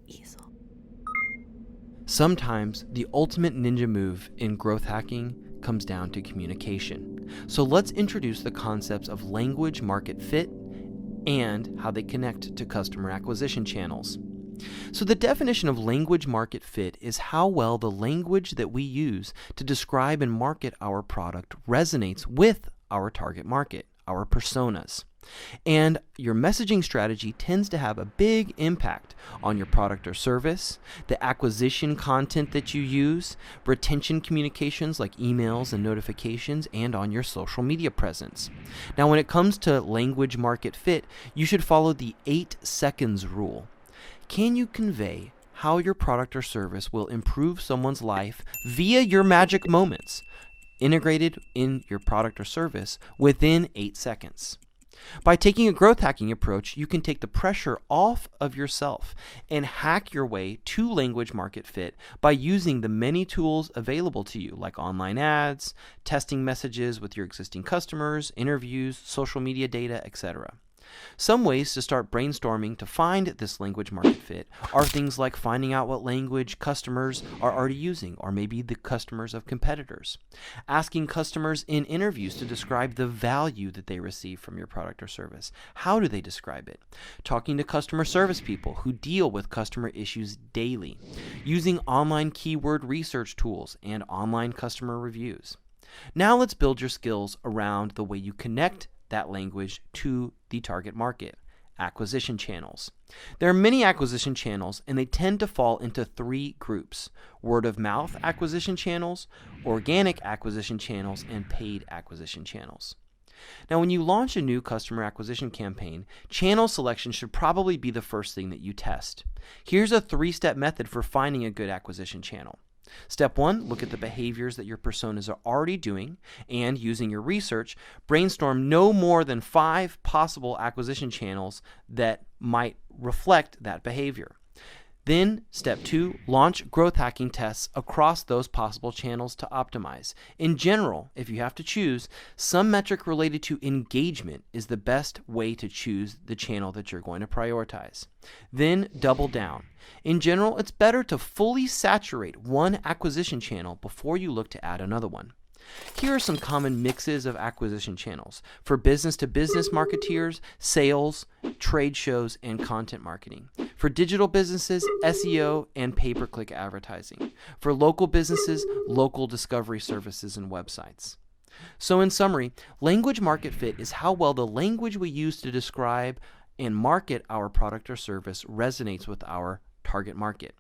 easel. Sometimes the ultimate ninja move in growth hacking comes down to communication. So let's introduce the concepts of language market fit and how they connect to customer acquisition channels. So the definition of language market fit is how well the language that we use to describe and market our product resonates with our target market, our personas. And your messaging strategy tends to have a big impact on your product or service, the acquisition content that you use, retention communications like emails and notifications, and on your social media presence. Now, when it comes to language market fit, you should follow the 8 seconds rule. Can you convey how your product or service will improve someone's life via your magic moments, integrated in your product or service within 8 seconds? By taking a growth hacking approach, you can take the pressure off of yourself and hack your way to language market fit by using the many tools available to you, like online ads, testing messages with your existing customers, interviews, social media data, etc. Some ways to start brainstorming to find this language market fit are things like finding out what language customers are already using, or maybe the customers of competitors. Asking customers in interviews to describe the value that they receive from your product or service. How do they describe it? Talking to customer service people who deal with customer issues daily. Using online keyword research tools and online customer reviews. Now let's build your skills around the way you connect that language to the target market, acquisition channels. There are many acquisition channels, and they tend to fall into 3 groups: word of mouth acquisition channels, organic acquisition channels, and paid acquisition channels. Now, when you launch a new customer acquisition campaign, channel selection should probably be the first thing that you test. Here's a 3-step method for finding a good acquisition channel. Step 1, look at the behaviors that your personas are already doing, and using your research, brainstorm no more than 5 possible acquisition channels that might reflect that behavior. Then, step 2, launch growth hacking tests across those possible channels to optimize. In general, if you have to choose, some metric related to engagement is the best way to choose the channel that you're going to prioritize. Then, double down. In general, it's better to fully saturate one acquisition channel before you look to add another one. Here are some common mixes of acquisition channels for business-to-business marketeers, sales, trade shows, and content marketing. For digital businesses, SEO and pay-per-click advertising. For local businesses, local discovery services and websites. So in summary, language market fit is how well the language we use to describe and market our product or service resonates with our target market.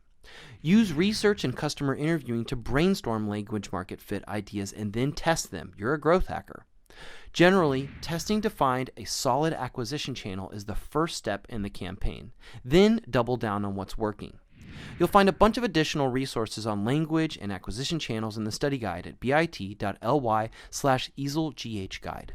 Use research and customer interviewing to brainstorm language market fit ideas and then test them. You're a growth hacker. Generally, testing to find a solid acquisition channel is the first step in the campaign. Then double down on what's working. You'll find a bunch of additional resources on language and acquisition channels in the study guide at bit.ly/easelghguide.